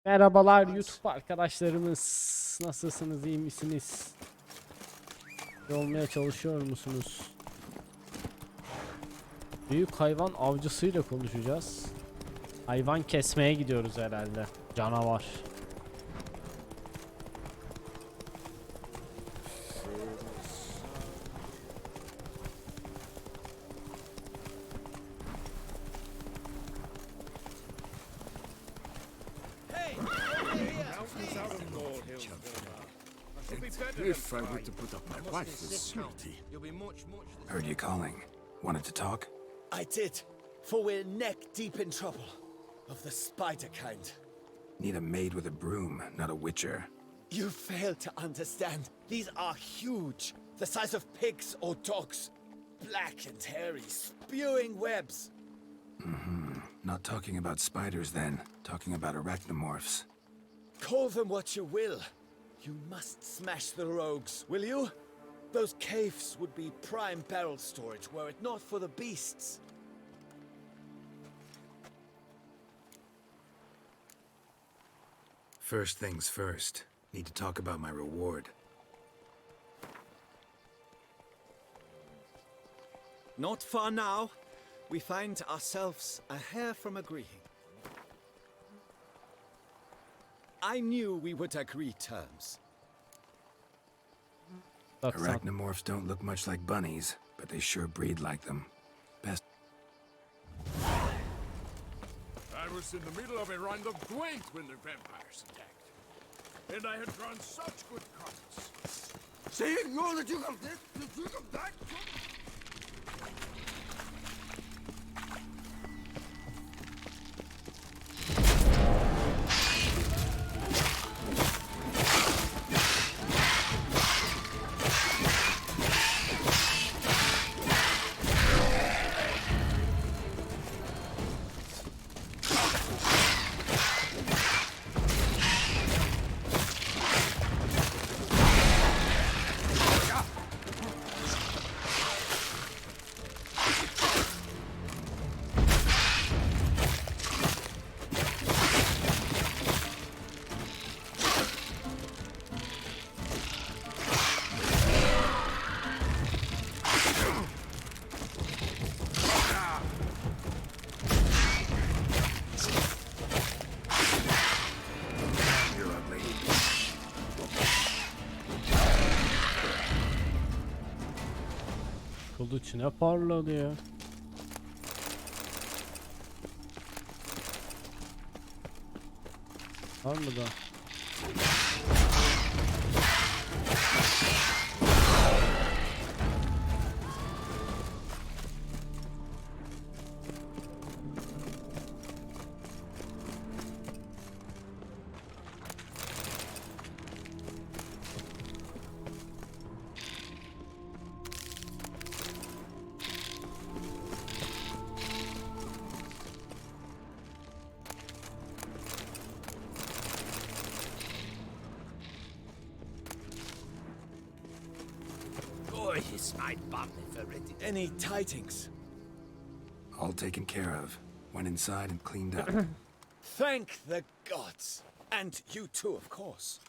Merhabalar YouTube arkadaşlarımız. Nasılsınız? İyi misiniz? İyi olmaya çalışıyor musunuz? Büyük hayvan avcısıyla konuşacağız. Hayvan kesmeye gidiyoruz herhalde. Canavar. If I were to put up my wife with surety. Heard you calling. Wanted to talk? I did, for we're neck deep in trouble. Of the spider kind. Need a maid with a broom, not a witcher. You fail to understand. These are huge. The size of pigs or dogs. Black and hairy, spewing webs. Not talking about spiders then. Talking about arachnomorphs. Call them what you will. You must smash the rogues, will you? Those caves would be prime barrel storage were it not for the beasts. First things first. Need to talk about my reward. Not far now. We find ourselves a hair from agreeing. I knew we would agree terms. Arachnomorphs don't look much like bunnies, but they sure breed like them. Best. I was in the middle of a round of Gwent when the vampires attacked. And I had drawn such good cards. Saying no that you come this, that you come that. Kılıç ne parladı ya. Var mı da? Any tidings? All taken care of. Went inside and cleaned up. Thank the gods. And you too, of course.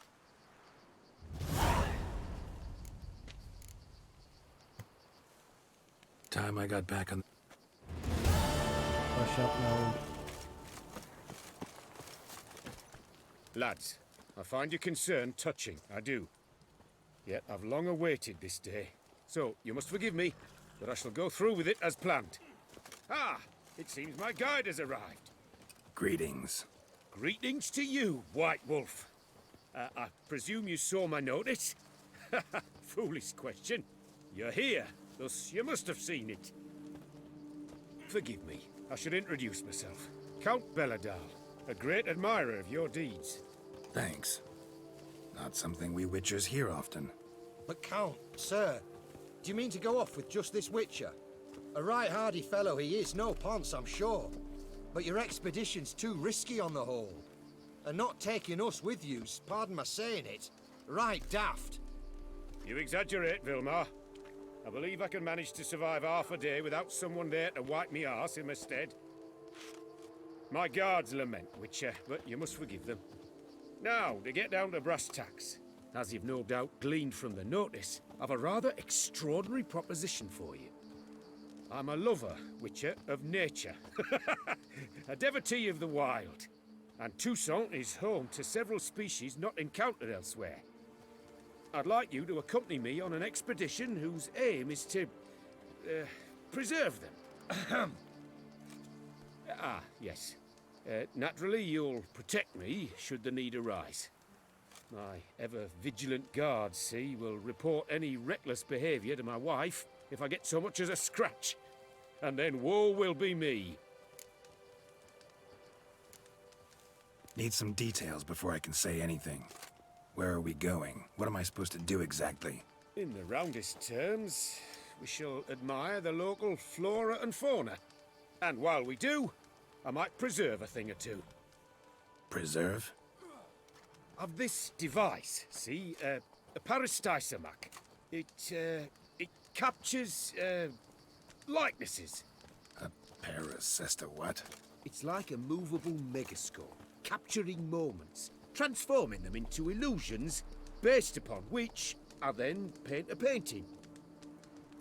Time I got back on. Baş yapmayalım. Lads, I find your concern touching, I do. Yet I've long awaited this day. So, you must forgive me, but I shall go through with it as planned. Ah, it seems my guide has arrived. Greetings. Greetings to you, White Wolf. I presume you saw my notice? Foolish question. You're here, thus you must have seen it. Forgive me, I should introduce myself. Count Belladal, a great admirer of your deeds. Thanks. Not something we witchers hear often. But Count, sir, do you mean to go off with just this witcher? A right hardy fellow he is, no ponce, I'm sure. But your expedition's too risky on the whole. And not taking us with you's, pardon my saying it, right daft. You exaggerate, Vilmar. I believe I can manage to survive half a day without someone there to wipe me arse in my stead. My guards lament, Witcher, but you must forgive them. Now, to get down to brass tacks. As you've no doubt gleaned from the notice, I've a rather extraordinary proposition for you. I'm a lover, Witcher, of nature. A devotee of the wild. And Toussaint is home to several species not encountered elsewhere. I'd like you to accompany me on an expedition whose aim is to preserve them. Yes. Naturally, you'll protect me should the need arise. My ever-vigilant guards, see, will report any reckless behaviour to my wife if I get so much as a scratch. And then woe will be me. Need some details before I can say anything. Where are we going? What am I supposed to do exactly? In the roundest terms, we shall admire the local flora and fauna. And while we do, I might preserve a thing or two. Preserve? Of this device, see, a peristysomac. It captures, likenesses. A paracesta what? It's like a movable megascope, capturing moments, transforming them into illusions, based upon which I then paint a painting.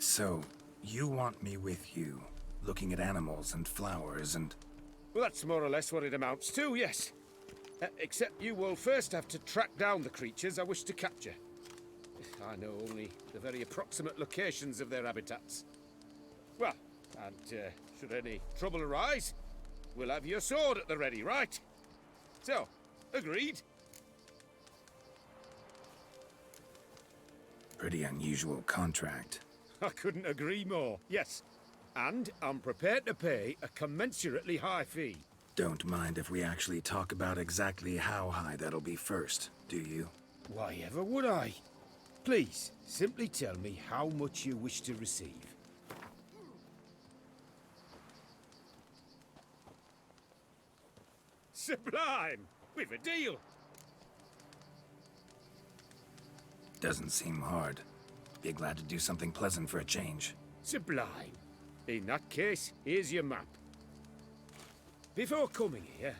So, you want me with you, looking at animals and flowers and... Well, that's more or less what it amounts to, yes. Except you will first have to track down the creatures I wish to capture. I know only the very approximate locations of their habitats. Well, and should any trouble arise, we'll have your sword at the ready, right? So, agreed? Pretty unusual contract. I couldn't agree more, yes. And I'm prepared to pay a commensurately high fee. Don't mind if we actually talk about exactly how high that'll be first, do you? Why ever would I? Please, simply tell me how much you wish to receive. Sublime! We've a deal! Doesn't seem hard. Be glad to do something pleasant for a change. Sublime. In that case, here's your map. Before coming here,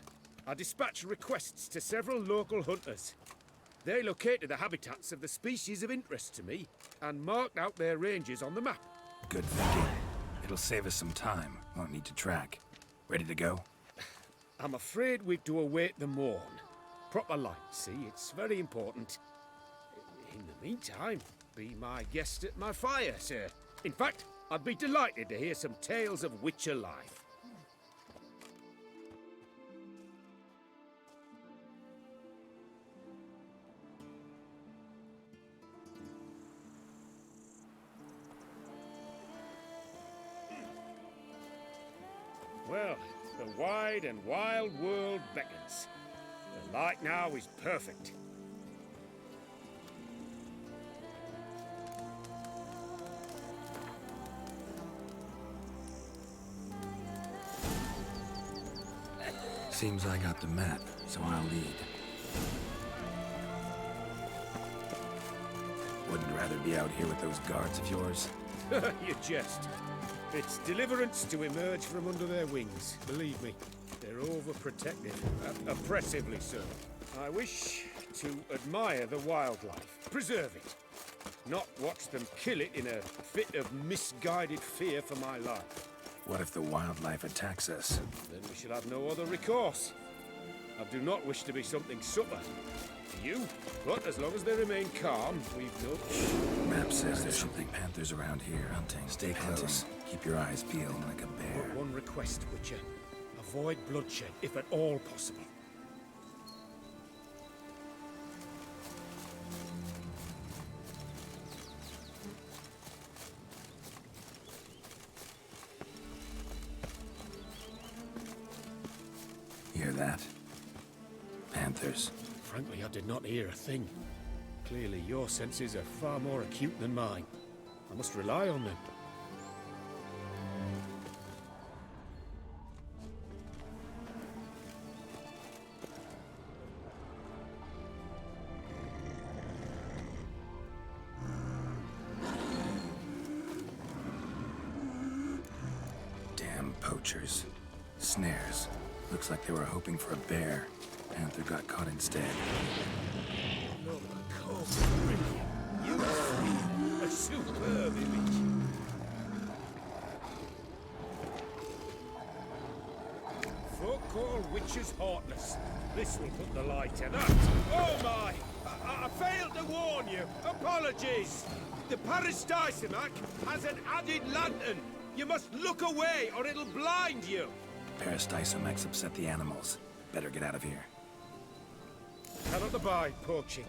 I dispatched requests to several local hunters. They located the habitats of the species of interest to me and marked out their ranges on the map. Good thinking. It'll save us some time. Won't need to track. Ready to go? I'm afraid we've to await the morn. Proper light, see? It's very important. In the meantime, be my guest at my fire, sir. In fact, I'd be delighted to hear some tales of Witcher life. Well, the wide and wild world beckons. The light now is perfect. Seems I got the map, so I'll lead. Wouldn't rather be out here with those guards of yours. You jest. It's deliverance to emerge from under their wings. Believe me, they're overprotective, oppressively so. I wish to admire the wildlife, preserve it, not watch them kill it in a fit of misguided fear for my life. What if the wildlife attacks us? Then we shall have no other recourse. I do not wish to be something subtle to you, but as long as they remain calm, we've no... Map says there's something panthers around here hunting. Stay close. Keep your eyes peeled like a bear. But one request, Witcher. Avoid bloodshed, if at all possible. Hear that? Panthers. Frankly, I did not hear a thing. Clearly, your senses are far more acute than mine. I must rely on them. Damn poachers. Snares. Looks like they were hoping for a bear. panther got caught instead. Look, oh, brilliant. You see a superb image. Folk call witches heartless. This will put the light to that. Oh my! I failed to warn you. Apologies. The Parastysomac has an added lantern. You must look away or it'll blind you. Parastysomacs upset the animals. Better get out of here. Cannot abide poaching.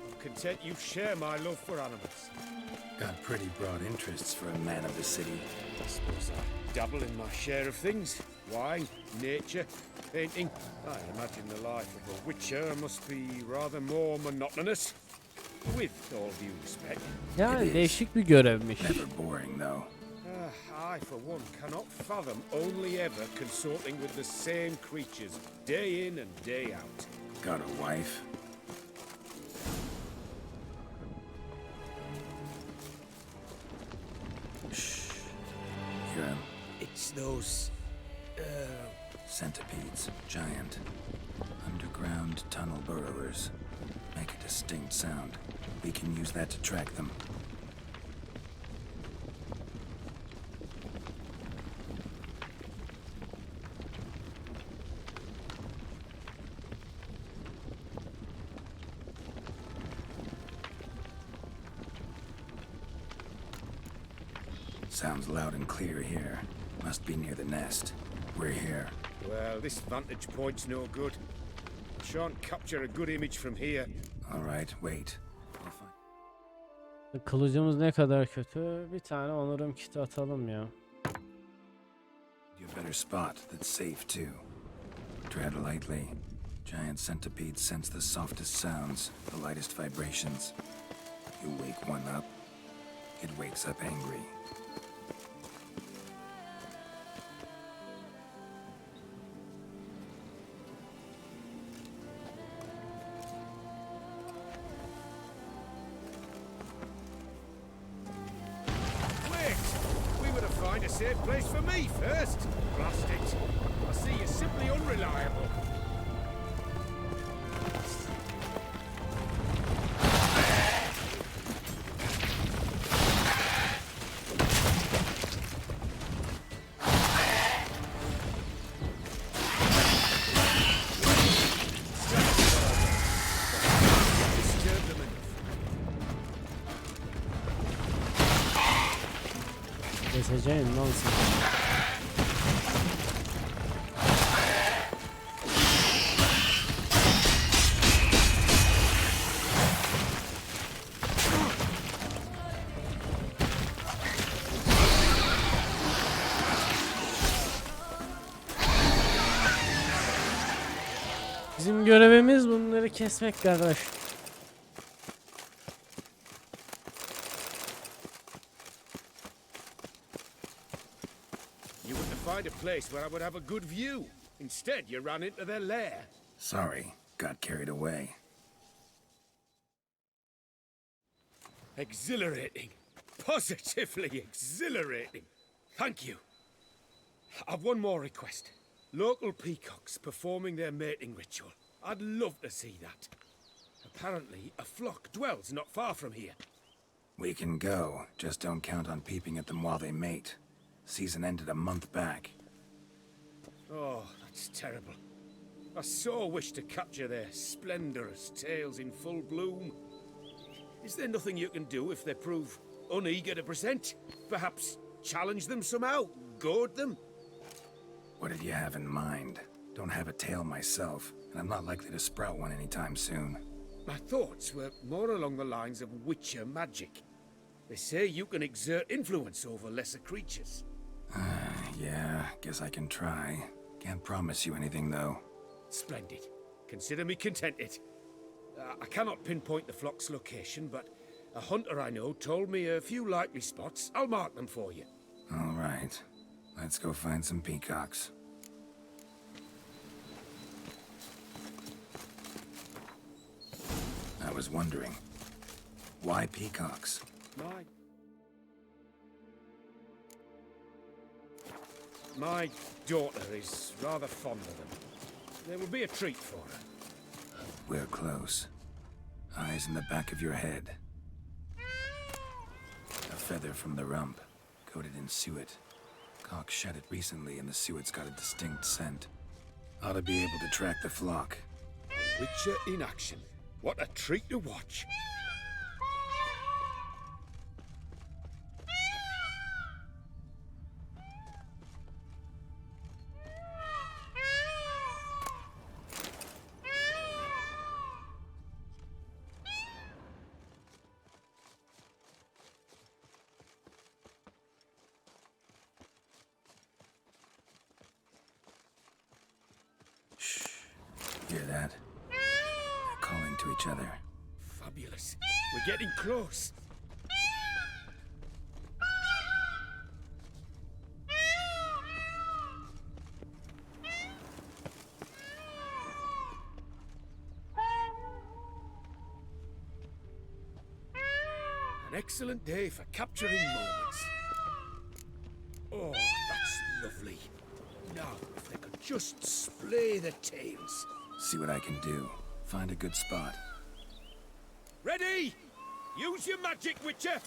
I'm content you share my love for animals. Got pretty broad interests for a man of the city. I suppose I dabble in my share of things. Wine, nature, painting. I imagine the life of a witcher must be rather more monotonous. With all due respect. Yani It is. değişik bir görevmiş. Never boring, though. I, for one, cannot fathom only ever consorting with the same creatures, day in and day out. Got a wife? Shh. Hear him? It's those... Centipedes. Giant. Underground tunnel burrowers. Make a distinct sound. We can use that to track them. Sounds loud and clear here. Must be near the nest. We're here. Well, this vantage point's no good. Shan't capture a good image from here. All right, wait. We'll find... Kılıcımız ne kadar kötü. Bir tane onurum kiti atalım ya. You better spot that's safe too. Tread lightly. Giant centipedes sense the softest sounds, the lightest vibrations. You wake one up, it wakes up angry. Find a safe place for me first. Blast it. I see you're simply unreliable. Disturb them enough. Keseceğim lan seni. Bizim görevimiz bunları kesmek kardeş. You wouldn't find a place where I would have a good view. Instead, you ran into their lair. Sorry, got carried away. Exhilarating. Positively exhilarating. Thank you. I've one more request. Local peacocks performing their mating ritual. I'd love to see that. Apparently, a flock dwells not far from here. We can go, just don't count on peeping at them while they mate. Season ended a month back. Oh, that's terrible. I so wish to capture their splendorous tails in full bloom. Is there nothing you can do if they prove uneager to present? Perhaps challenge them somehow? Goad them? What did you have in mind? Don't have a tail myself, and I'm not likely to sprout one anytime soon. My thoughts were more along the lines of witcher magic. They say you can exert influence over lesser creatures. Yeah, guess I can try. Can't promise you anything, though. Splendid. Consider me contented. I cannot pinpoint the flock's location, but a hunter I know told me a few likely spots. I'll mark them for you. All right. Let's go find some peacocks. I was wondering, why peacocks? My daughter is rather fond of them. There will be a treat for her. We're close. Eyes in the back of your head. A feather from the rump, coated in suet. Cock shed it recently and the suet's got a distinct scent. Ought to be able to track the flock. Witcher in action. What a treat to watch. Hear that? They're calling to each other. Fabulous. We're getting close. An excellent day for capturing moments. Oh, that's lovely. Now, if they could just splay the tails. See what I can do. Find a good spot. Ready? Use your magic, Witcher!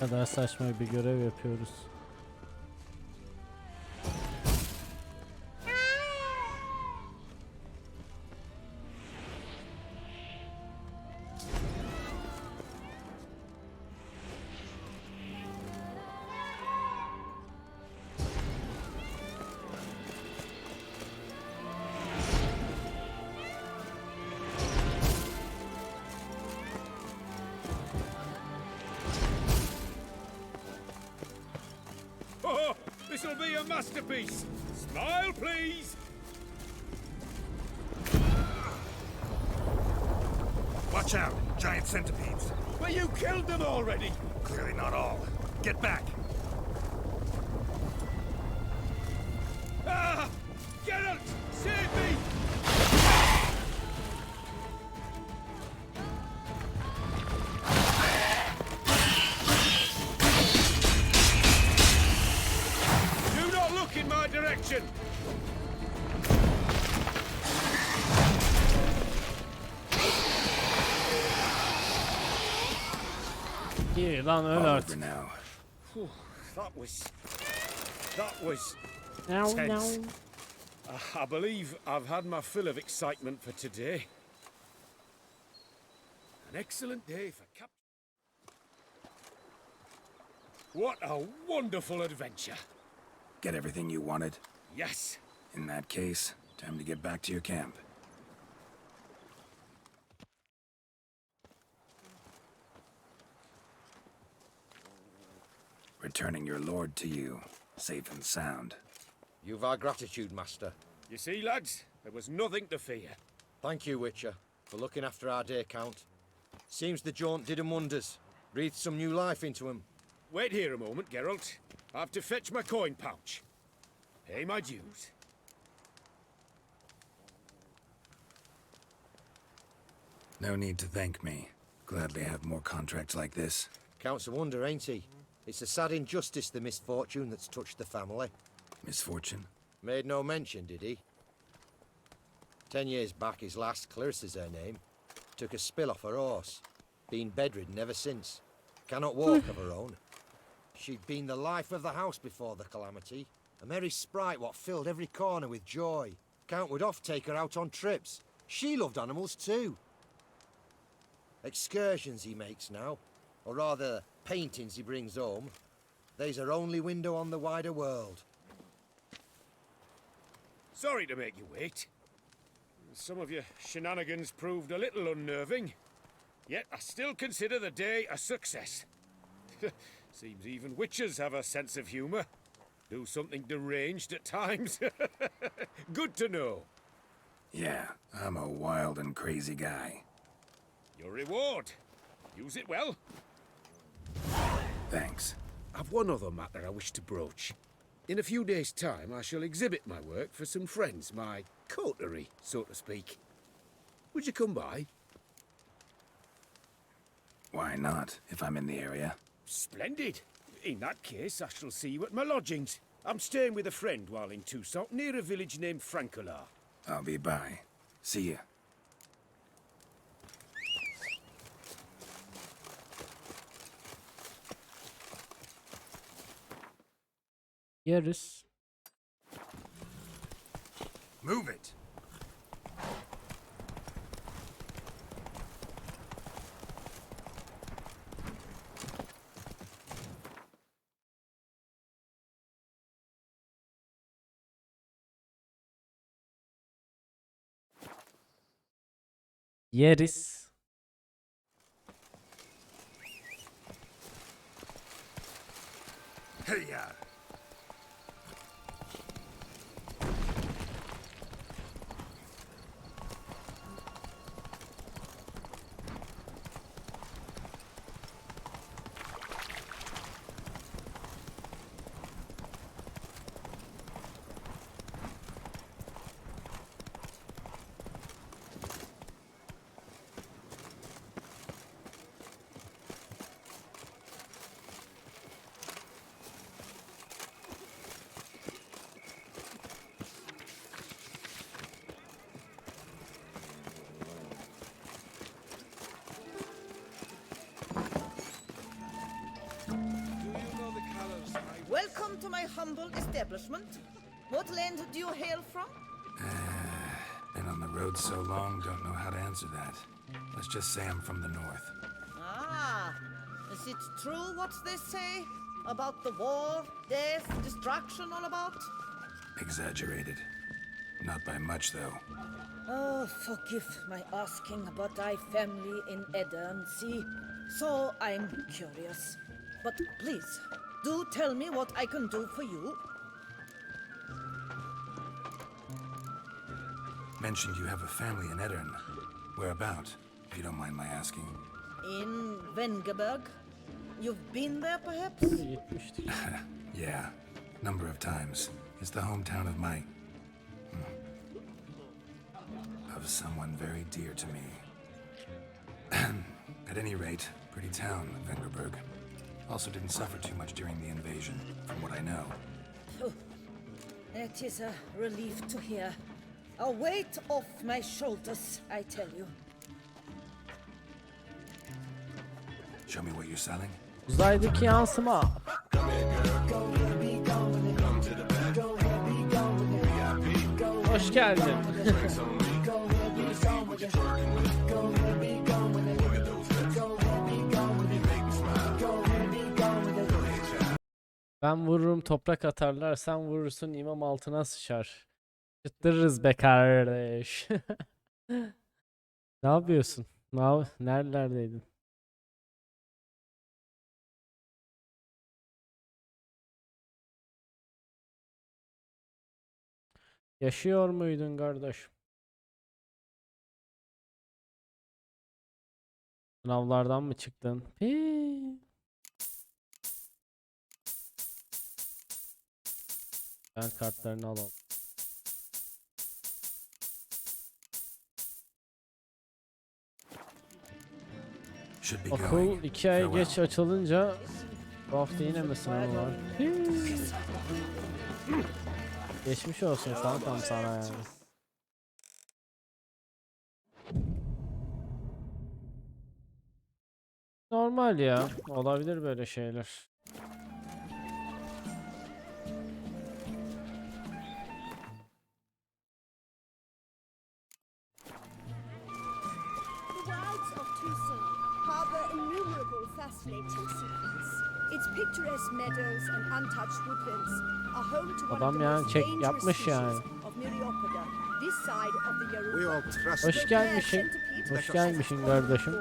Ne kadar saçma bir görev yapıyoruz. Oh, this'll be a masterpiece. Smile, please. Watch out! Giant centipedes! But you killed them already. Clearly not all. Get back! Ah! Geralt, save me! Do not look in my direction. İyi lan öl All artık. over now. Whew, that was Now, tense. I believe I've had my fill of excitement for today. An excellent day for cap. What a wonderful adventure. Get everything you wanted? Yes. In that case, time to get back to your camp. Returning your lord to you, safe and sound. You've our gratitude, Master. You see, lads, there was nothing to fear. Thank you, Witcher, for looking after our day count. Seems the jaunt did 'em wonders. Breathed some new life into 'em. Wait here a moment, Geralt. I have to fetch my coin pouch. Pay my dues. No need to thank me. Gladly have more contracts like this. Counts a wonder, ain't he? It's a sad injustice, the misfortune that's touched the family. Misfortune? Made no mention, did he? 10 years back, his last, Clarissa's her name, took a spill off her horse. Been bedridden ever since. Cannot walk of her own. She'd been the life of the house before the calamity. A merry sprite what filled every corner with joy. Count would oft take her out on trips. She loved animals too. Excursions he makes now, or rather paintings he brings home. They's her only window on the wider world. Sorry to make you wait. Some of your shenanigans proved a little unnerving. Yet I still consider the day a success. Seems even witches have a sense of humour. Do something deranged at times. Good to know. Yeah, I'm a wild and crazy guy. Your reward. Use it well. Thanks. I've one other matter I wish to broach. In a few days' time, I shall exhibit my work for some friends, my coterie, so to speak. Would you come by? Why not, if I'm in the area? Splendid. In that case, I shall see you at my lodgings. I'm staying with a friend while in Toussaint, near a village named Francolar. I'll be by. See ya. Yeriz. Move it! Yeriz. Hey ya! Welcome to my humble establishment. What land do you hail from? Been on the road so long, don't know how to answer that. Let's just say I'm from the north. Ah, is it true what they say about the war, death, destruction all about? Exaggerated. Not by much, though. Oh, forgive my asking about thy family in Edern, see? So I'm curious. But please, do tell me what I can do for you. Mentioned you have a family in Edern. Whereabout, if you don't mind my asking? In Vengerberg? You've been there, perhaps? 70'tir. Yeah, number of times. It's the hometown of my... of someone very dear to me. At any rate, pretty town, Vengerberg. Also didn't suffer too much during the invasion, from what I know. It is a relief to hear. A weight off my shoulders, I tell you. Show me what you're selling. Uzaydaki yansıma. Hoş geldin. Ben vururum toprak atarlar, sen vurursun imam altına sıçar. Çıttırırız be kardeş. Ne yapıyorsun? Nerelerdeydin? Yaşıyor muydun kardeş? Sınavlardan mı çıktın? Pii. Ben kartlarını alalım. should be Okul going. 2 ay Farewell. geç açılınca bu hafta yine mi sınavı var? Geçmiş olsun kankam sana yani. Normal ya. Olabilir böyle şeyler. The wilds of Tucson harbor innumerable fascinating secrets. Its picturesque meadows and untouched woodlands are home to one Adam of the yani most çek dangerous yapmış species yani. of Myriapoda, this side of the We Yaru. all trust Hoş gelmişsin. Hoş gelmişsin kardeşim.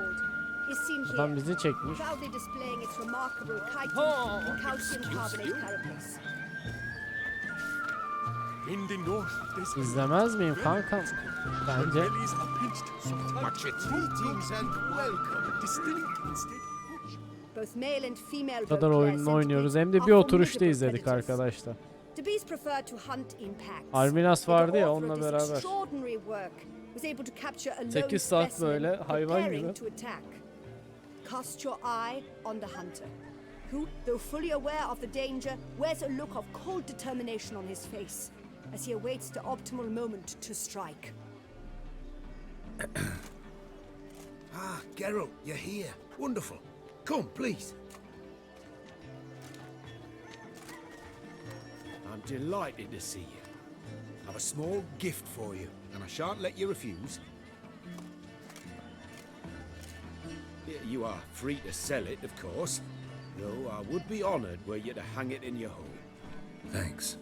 Is seen Adam here, bizi çekmiş. proudly displaying its remarkable chitin and calcium carbonate carapace. In the north, there's İzlemez miyim kankam? Bence. bellies are pinched, sometimes Watch it. Greetings and welcome. distilling instead. Both male and female Bu kadar goat oyununu bear oynuyoruz. Hem centipedes de bir are oturuşta formidable izledik predators. arkadaşlar. The bees prefer to hunt in packs. Arminas But the vardı ya, author of onunla this beraber. extraordinary work was able to capture a lone 8 saat specimen böyle hayvan preparing gibi. to attack. Cast your eye on the hunter, who, though fully aware of the danger, wears a look of cold determination on his face as he awaits the optimal moment to strike. Ah, Geralt, you're here. Wonderful. Come, please. I'm delighted to see you. I've a small gift for you, and I shan't let you refuse. You are free to sell it, of course, though I would be honoured were you to hang it in your home. Thanks.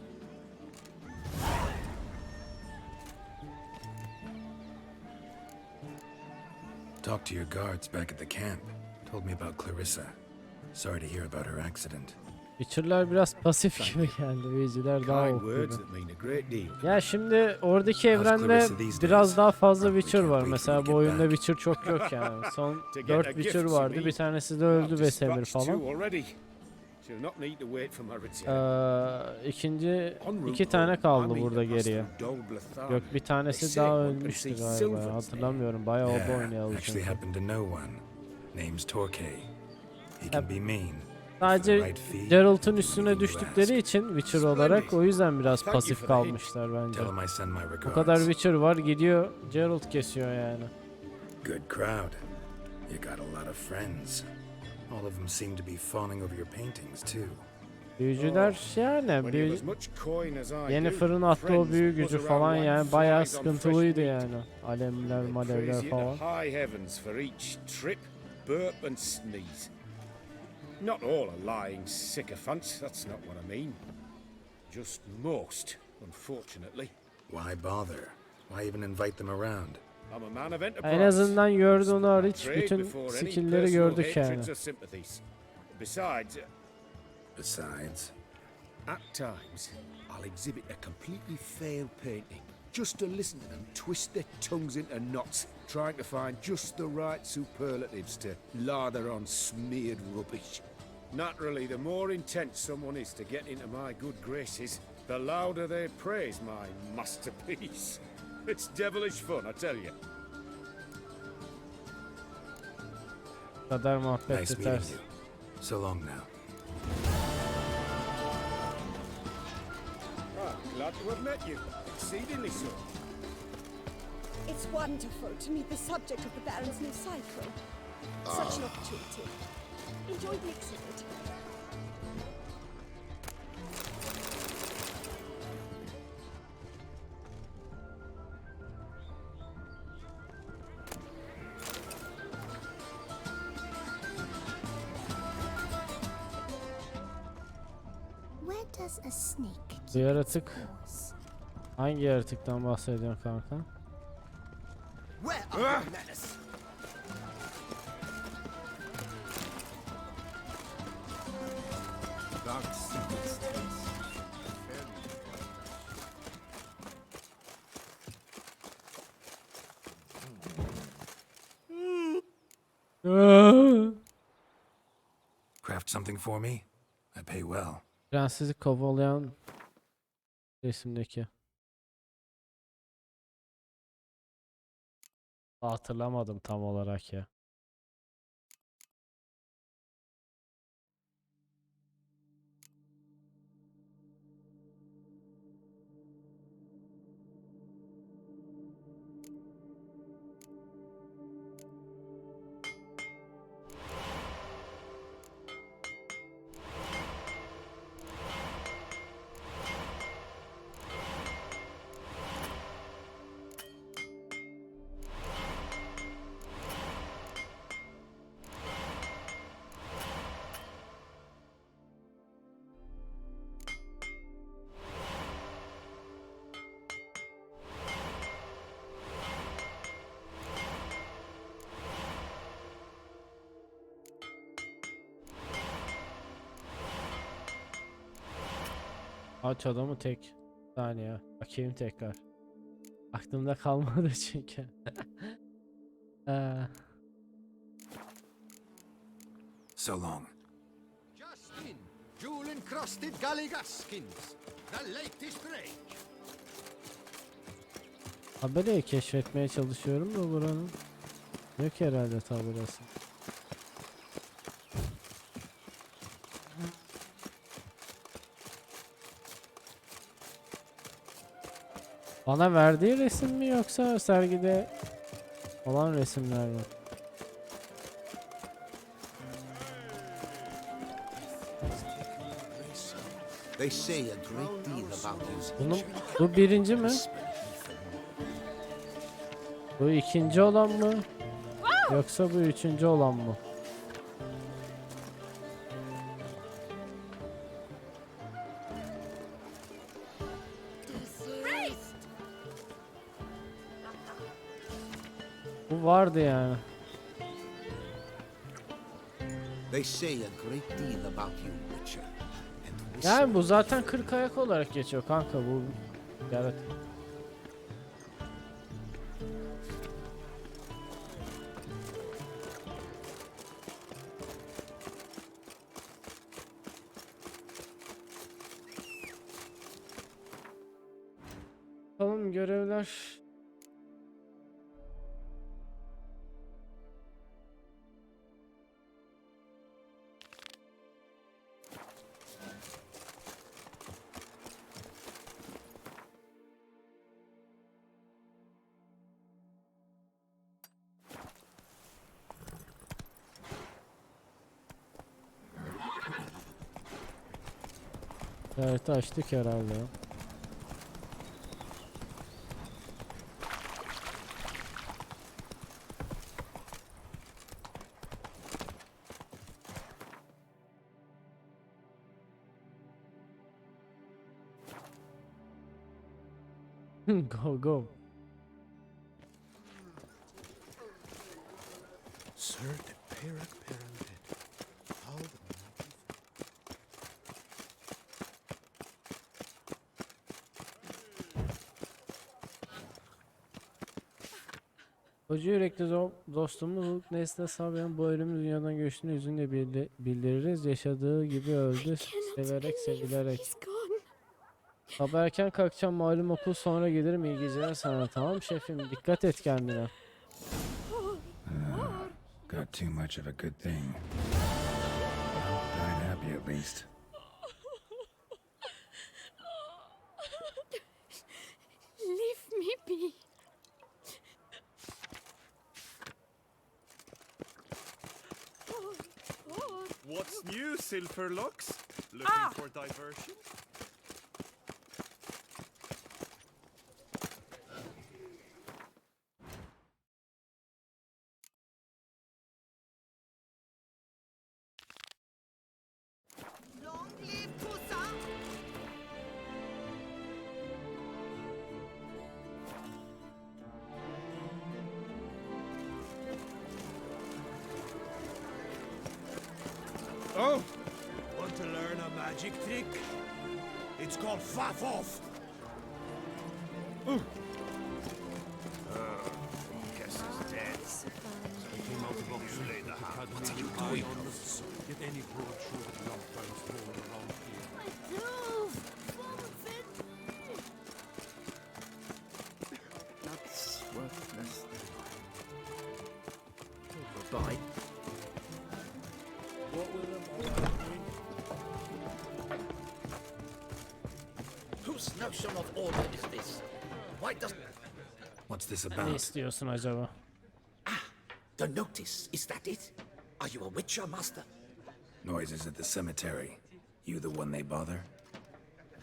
Talked to your guards back at the camp. Told me about Clarissa. Sorry to hear about her accident. Witcher'lar biraz pasif gibi geldi. Witcher'lar daha Kind ok gibi. words that mean a great deal. Ya şimdi oradaki evrende Clarissa these biraz days? daha fazla We Witcher can't var. wait for Mesela you to bu get oyunda back. Witcher çok yok yani. Son To get 4 a Witcher gift, vardı. you Bir tanesi de I've öldü ve Sever dispatched falan. two already. She'll not need to wait for my return. İkinci En route 2 tane home, kaldı I mean burada to pass geriye. through Dol Blathan. Yok bir tanesi They say daha one can ölmüştü see galiba. silvers there. Hatırlamıyorum. Bayağı o Yeah, oynayalı actually çünkü. happen to know one. Name's Torquay. He can be mean. Sadece Geralt'ın üstüne düştükleri için Witcher olarak o yüzden biraz pasif kalmışlar bence. Tell him I send my regards. Bu kadar Witcher var gidiyor Geralt kesiyor yani. Good crowd. You got a lot of friends. All of them seem to be fawning over your paintings too. Büyücüler yani When you've büyü... as much coin as I Yeni do, fırın attı o friends büyü buzz gücü around falan like yani bayağı flies on fresh sıkıntılıydı meat. yani. Alemler They malevler praise you falan. to high heavens for each trip, burp and sneeze. Not all are lying sycophants, that's not what I mean. Just most, unfortunately. Why bother? Why even invite them around? I'm a man of enterprise. En azından gördüğünü hariç Trade bütün before any skill'leri personal gördük yani. hatreds or sympathies. Besides, At times, I'll exhibit a completely failed painting, just to listen to them twist their tongues into knots, trying to find just the right superlatives to lather on smeared rubbish. Naturally, the more intent someone is to get into my good graces, the louder they praise my masterpiece. It's devilish fun, I tell you. Bu kadar muhabbet nice meeting yeter. you. So long now. Glad to have met you. Exceedingly so. It's wonderful to meet the subject of the Baron's new cycle. Such an opportunity. Enjoy the exhibit. Where does a snake Bu yaratık hangi yaratıktan bahsediyorsun kanka? Where are the menace? Dark secrets taste very Craft something for me? I pay well. Prensesi kovalayan resimdeki. Hatırlamadım tam olarak ya. Aç adamı tek. Bir saniye. Bakayım tekrar. Aklımda kalmadı çünkü. So long. Just in, jewel-encrusted galligaskins, the latest range. Tabelayı keşfetmeye çalışıyorum da buranın. Yok herhalde tabelası. Bana verdiği resim mi yoksa sergide olan resimler mi? They say a great deal about you. Bu birinci mi? Bu ikinci olan mı? Yoksa bu üçüncü olan mı? Bu vardı yani. They say a great deal about you, Witcher. And Yani bu zaten 40 ayak olarak geçiyor kanka bu. Evet. Bakalım görevler. Evet açtık herhalde. Go go. Sir de Perak Perandet. How the Koca yürekli dostumuz nesne sağlayan bu ölümün dünyadan göçtüğünü yüzünle bildiririz. Yaşadığı gibi öldü. Severek sevilerek. Sabah erken kalkacağım, malum okul, sonra gelirim. İyi geceler sana. Tamam şefim, dikkat et kendine. Got too much of a good thing. Died happy at least. Leave me be. What's new, Silverlocks? Looking for diversion? Long live Toussaint! Oh, want to learn a magic trick? It's called Faff Off. Guess is dead. What are you doing? Get any broadsword lumberjanes rolling around here. My tools! Won't fit me! That's worthless. Goodbye. Whose notion of order is this? Why does What's this Ne about? istiyorsun acaba? the notice? Is that it? Are you a Witcher, Master? Noises at the cemetery. You the one they bother?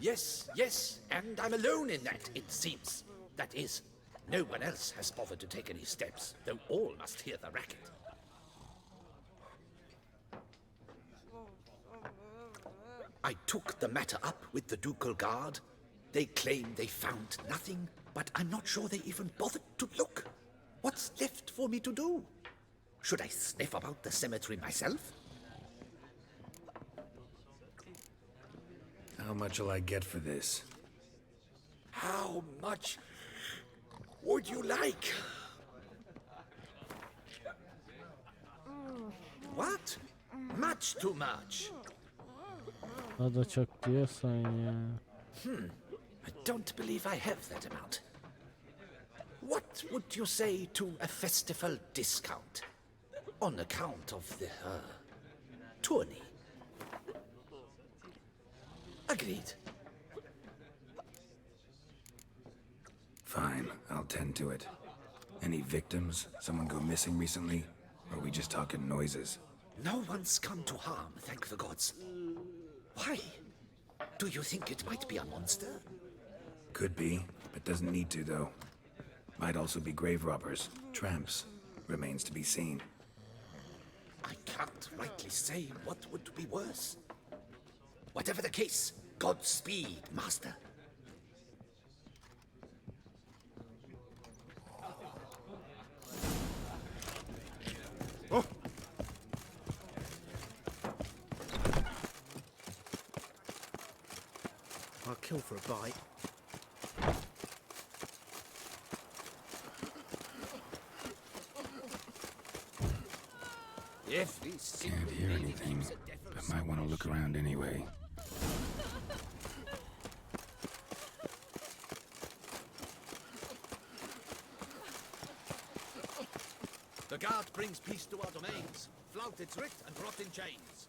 Yes, yes, and I'm alone in that, it seems. That is, no one else has bothered to take any steps, though all must hear the racket. I took the matter up with the ducal guard. They claim they found nothing, but I'm not sure they even bothered to look. What's left for me to do? Should I sniff about the cemetery myself? How much will I get for this? How much would you like? What? Much too much. Daha da çok diyorsan ya. I don't believe I have that amount. What would you say to a festival discount? On account of the tourney. Agreed. Fine, I'll tend to it. Any victims? Someone go missing recently? Or are we just talking noises? No one's come to harm, thank the gods. Why? Do you think it might be a monster? Could be, but doesn't need to, though. Might also be grave robbers, tramps. Remains to be seen. I can't rightly say what would be worse. Whatever the case, Godspeed, Master. I'll kill for a bite. If these Can't hear anything, but might want to look around anyway. The guard brings peace to our domains. Flout its writ and rot in chains.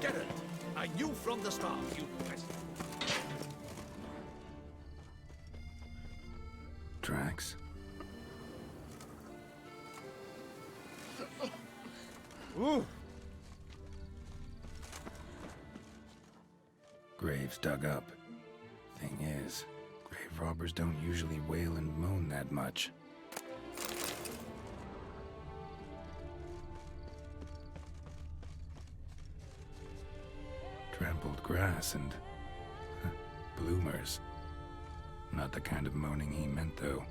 Geralt, I knew from the start you pressed. Tracks? Graves dug up. Thing is, grave robbers don't usually wail and moan that much. Trampled grass and bloomers. Not the kind of moaning he meant, though.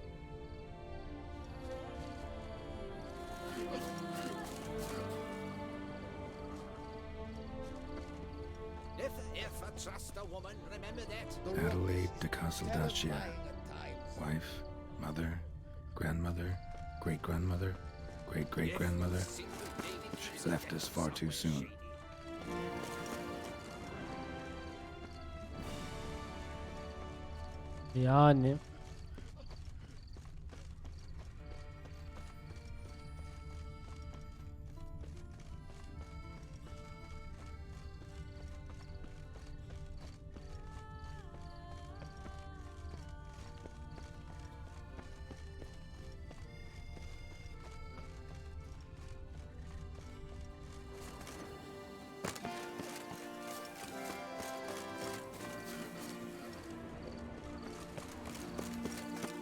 Never ever trust a woman, remember that? Adelaide de Casteldacia. Wife, mother, grandmother, great-grandmother, great-great-grandmother. She left us far too soon. Yani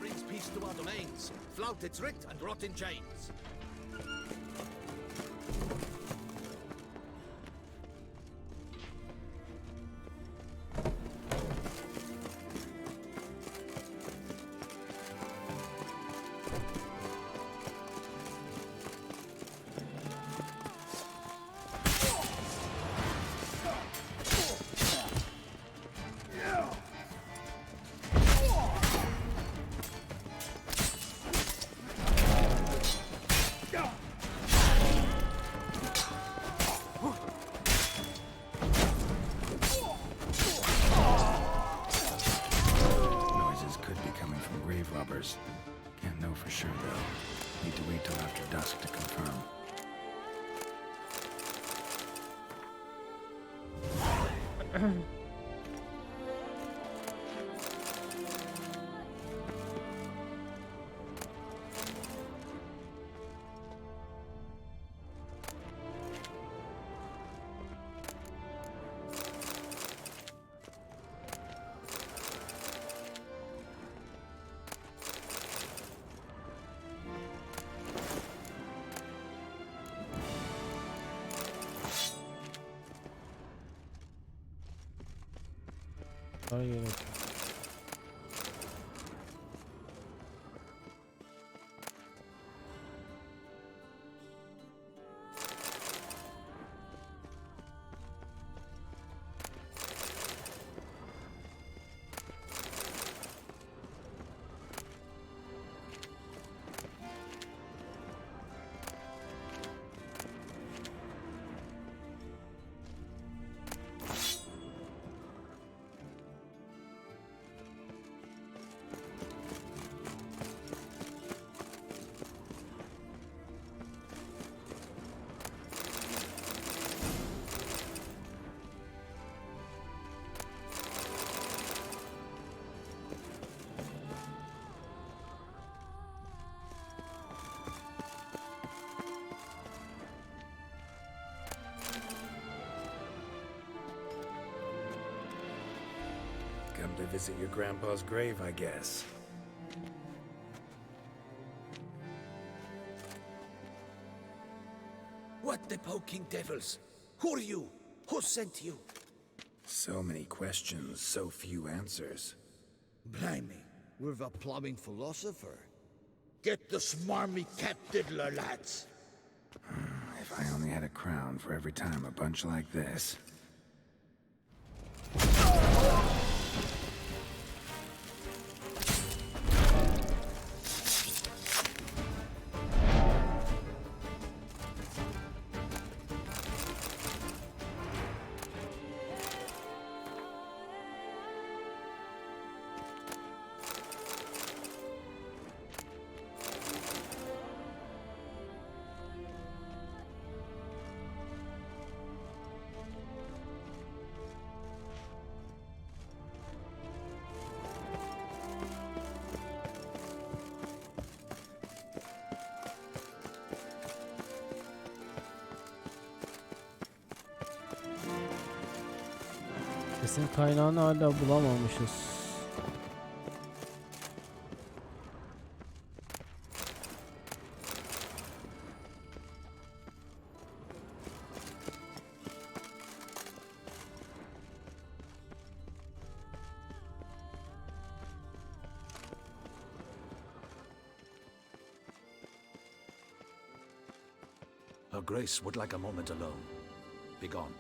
Brings peace to our domains. Flout its writ and rot in chains. Hayır. Come to visit your grandpa's grave, I guess. What the poking devils? Who are you? Who sent you? So many questions, so few answers. Blimey, we're a plumbing philosopher. Get the smarmy cat diddler, lads. If I only had a crown for every time a bunch like this. Kesin kaynağını hala bulamamışız. Her Grace would like a moment alone. Be gone.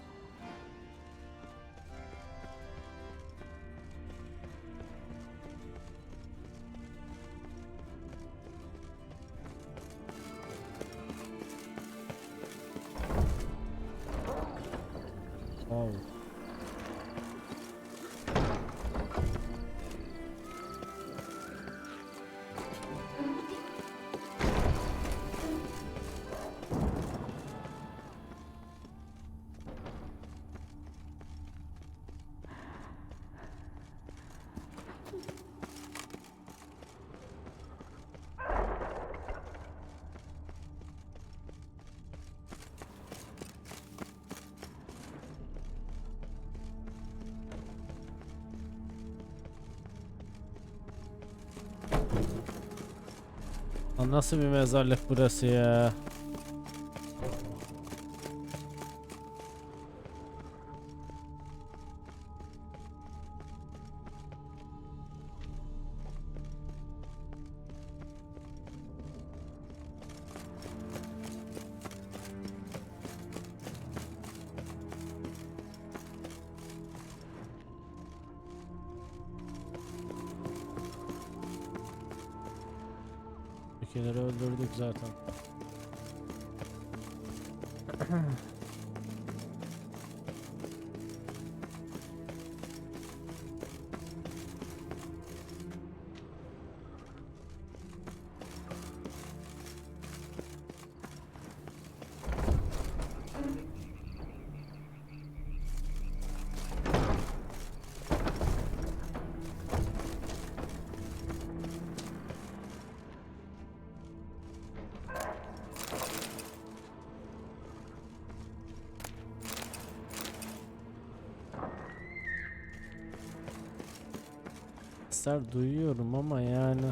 Wow. Lan nasıl bir mezarlık burası ya? Ülkeleri öldürdük zaten. sesler duyuyorum ama yani.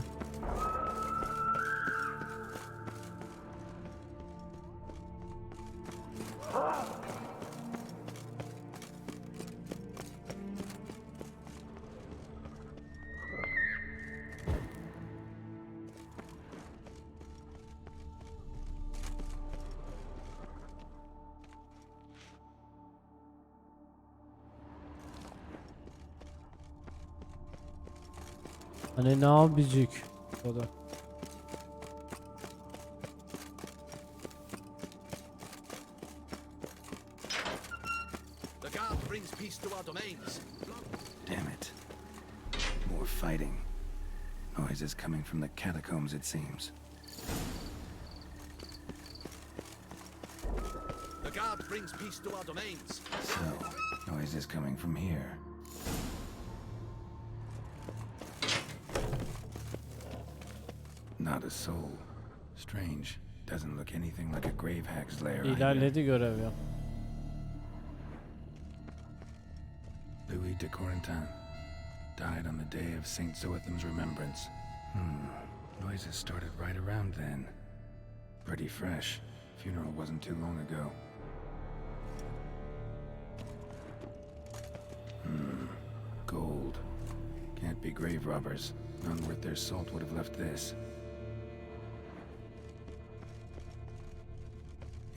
Hani ne yapacak o da. The guard brings peace to our domains. Damn it. More fighting. Noises coming from the catacombs, it seems. The guard brings peace to our domains. So, noises coming from here. Not a soul. Strange. Doesn't look anything like a grave hag's lair. İlerledi görev ya. Louis de Corentin died on the day of Saint Zoetham's remembrance. Noises started right around then. Pretty fresh. Funeral wasn't too long ago. Gold. Can't be grave robbers. None worth their salt would have left this.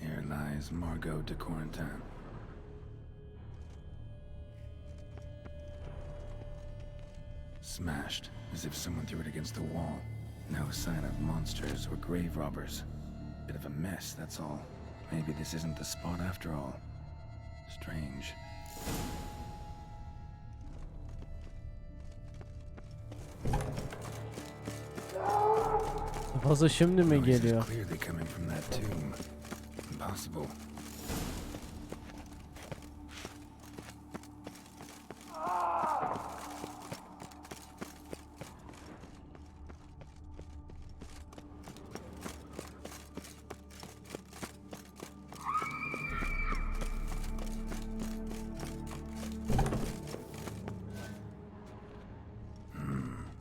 Here lies Margot de Corentin. Smashed, as if someone threw it against the wall. No sign of monsters or grave robbers. Bit of a mess, that's all. Maybe this isn't the spot after all. Strange. Fazla şimdi mi Noises geliyor? clearly coming from that tomb. Impossible.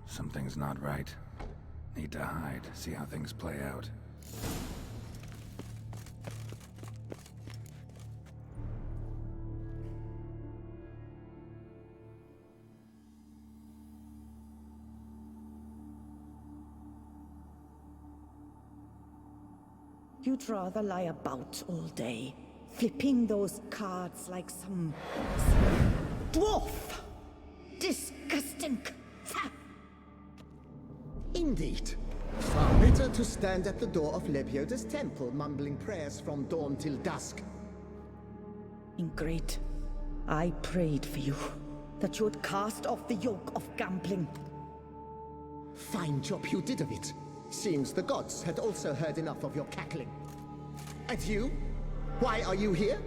Something's not right. Need to hide, see how things play out. You'd rather lie about all day, flipping those cards like some dwarf. Disgusting. Indeed. Far better to stand at the door of Lebioda's temple, mumbling prayers from dawn till dusk. Ingrid, I prayed for you, that you would cast off the yoke of gambling. Fine job you did of it. Seems the gods had also heard enough of your cackling. And you? Why are you here?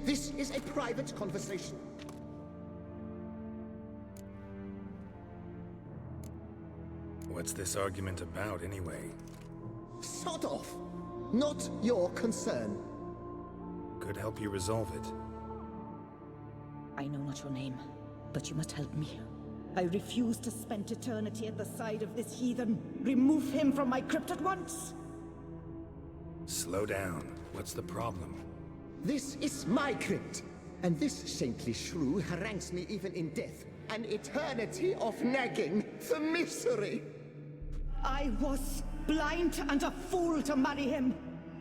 This is a private conversation. What's this argument about, anyway? Sod off. Not your concern. Could help you resolve it. I know not your name, but you must help me. I refuse to spend eternity at the side of this heathen. Remove him from my crypt at once. Slow down. What's the problem? This is my crypt, and this saintly shrew harangues me even in death. An eternity of nagging, the misery. I was blind and a fool to marry him.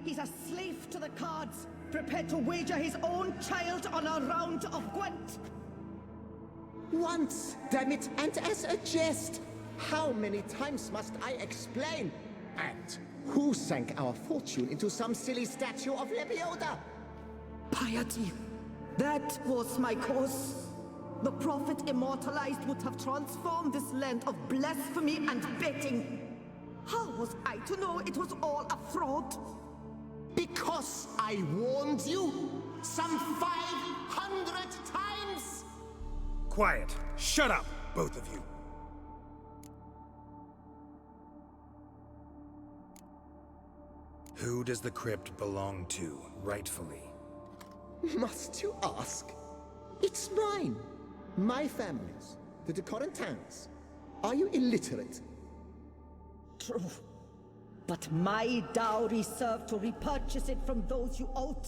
He's a slave to the cards, prepared to wager his own child on a round of Gwent. Once, damn it, and as a jest. How many times must I explain? And who sank our fortune into some silly statue of Lebioda? Piety. That was my cause. The prophet immortalized would have transformed this land of blasphemy and betting. How was I to know it was all a fraud? Because I warned you some 500 times! Quiet! Shut up, both of you! Who does the crypt belong to, rightfully? Must you ask? It's mine. My family's, the de Corentins. Are you illiterate? True. But my dowry served to repurchase it from those you owed.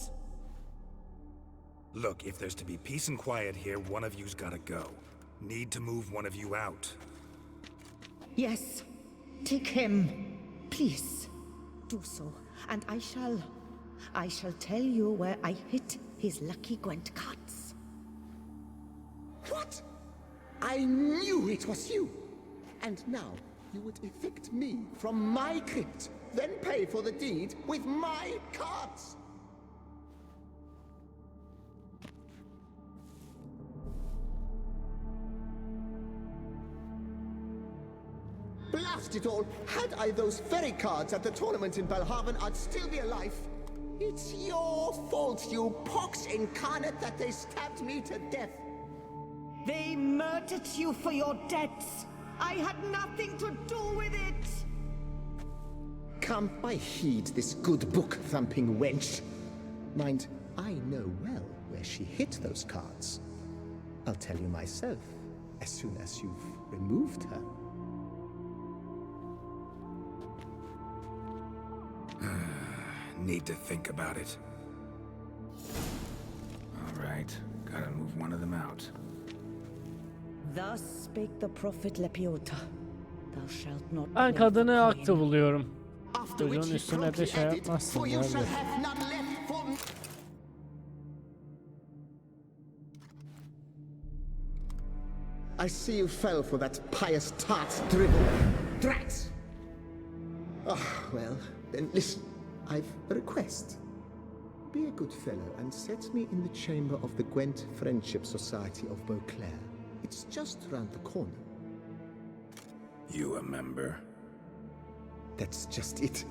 Look, if there's to be peace and quiet here, one of you's gotta go. Need to move one of you out. Yes, take him. Please, do so, and I shall tell you where I hid his lucky Gwent cards. What? I knew it was you. And now you would evict me from my crypt, then pay for the deed with my cards. Blast it all! Had I those very cards at the tournament in Belhaven, I'd still be alive. It's your fault, you pox incarnate, that they stabbed me to death. They murdered you for your debts. I had nothing to do with it. Come, I heed this good book-thumping wench. Mind, I know well where she hid those cards. I'll tell you myself, as soon as you've removed her. Need to think about it. All right, gotta move one of them out. Thus spake the prophet Lepiota. Thou shalt not Ben play kadını for haklı coin. buluyorum. After which Çocuğun he üstüne de promptly şey added, yapmazsın for you yani. shall have none left for me. I see you fell for that pious tart's dribble. Drats! Ah, well, then listen. I've a request. Be a good fellow and set me in the chamber of the Gwent Friendship Society of Beauclair. It's just round the corner. You a member? That's just it.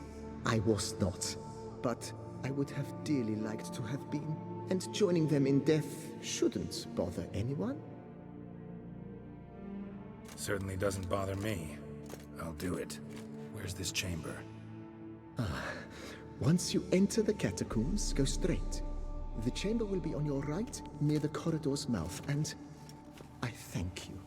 I was not. But I would have dearly liked to have been. And joining them in death shouldn't bother anyone. Certainly doesn't bother me. I'll do it. Where's this chamber? Once you enter the catacombs, go straight. The chamber will be on your right, near the corridor's mouth, and I thank you.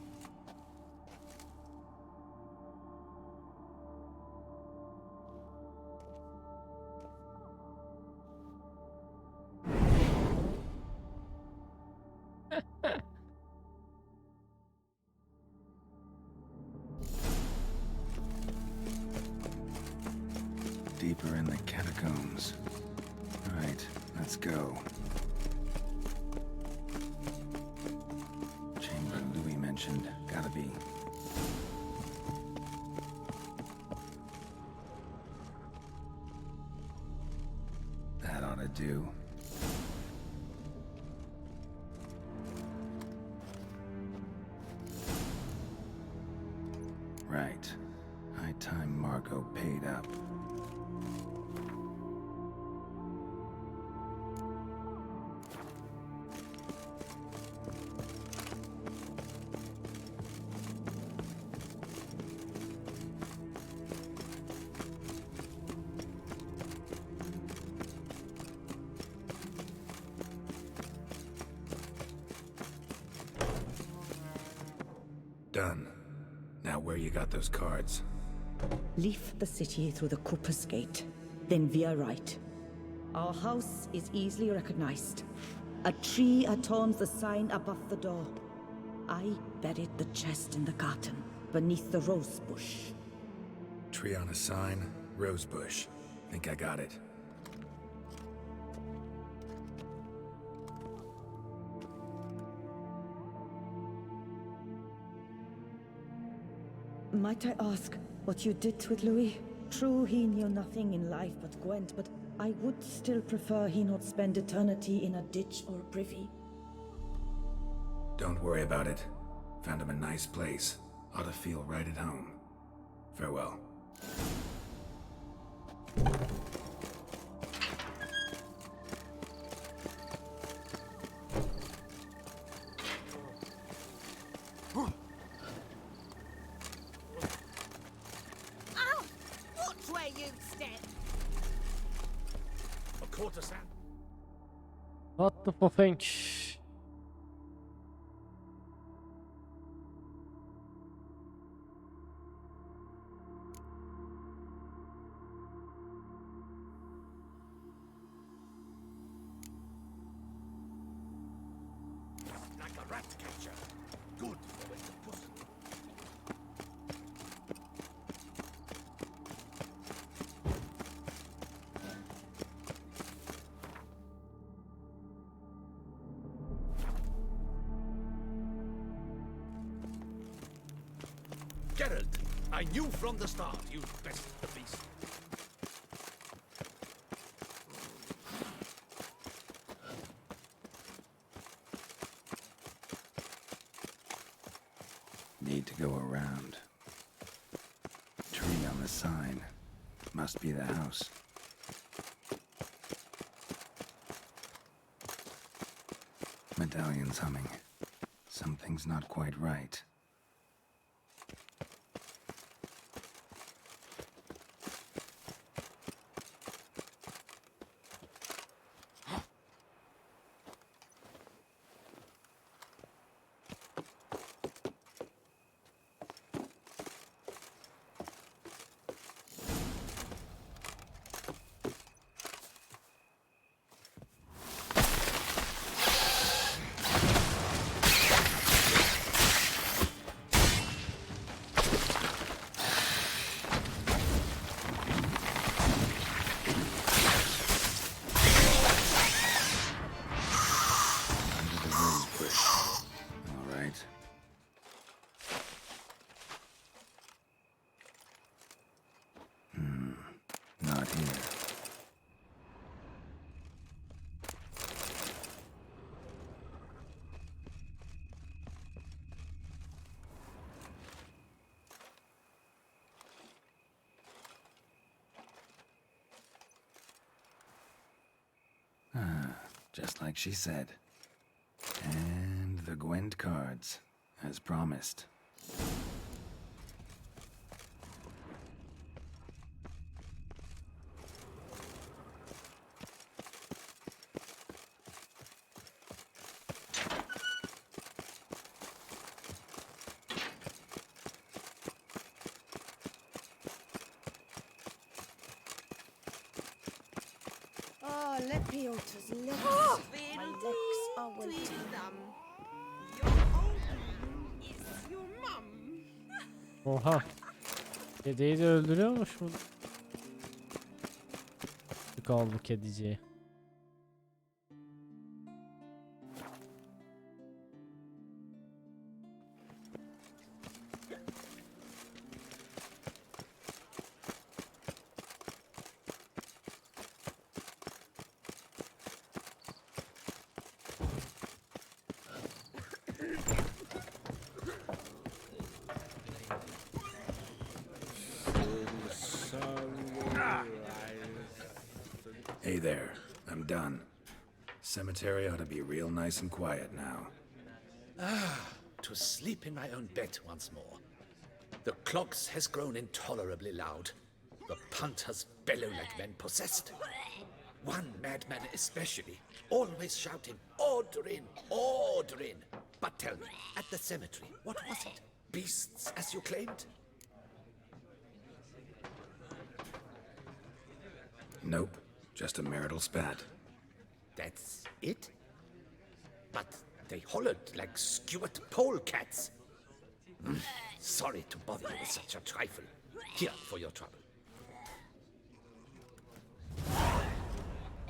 Deeper in the catacombs. Right, let's go. Chamber Louis mentioned. Gotta be. That ought to do. Right. High time Margot paid up. Done. Now where you got those cards? Leave the city through the Cooper's Gate, then veer right. Our house is easily recognized. A tree adorns the sign above the door. I buried the chest in the garden, beneath the rose bush. Tree on a sign, rose bush. Think I got it. Might I ask what you did with Louis? True, he knew nothing in life but Gwent, but I would still prefer he not spend eternity in a ditch or a privy. Don't worry about it. Found him a nice place. Ought to feel right at home. Farewell. What the fuck? Geralt, I knew from the start you'd best the beast. Need to go around. Tree on the sign. Must be the house. Medallion's humming. Something's not quite right. Not here. Just like she said. And the Gwent cards, as promised. Oh, Lepiota's legs. My legs are waiting. Oha. Kediyi de öldürüyormuş mu? Kal bu kediciyi. Hey there, I'm done. Cemetery ought to be real nice and quiet now. To sleep in my own bed once more. The clogs has grown intolerably loud. The punters bellow like men possessed. One madman especially, always shouting, "Order in, order in." But tell me, at the cemetery, what was it? Beasts, as you claimed? Nope, just a marital spat. That's it? But they hollered like skewered polecats. Sorry to bother you with such a trifle. Here for your trouble.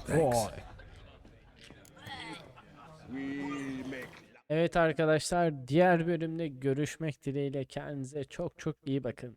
Thanks. Vay. Evet arkadaşlar, diğer bölümde görüşmek dileğiyle, kendinize çok çok iyi bakın.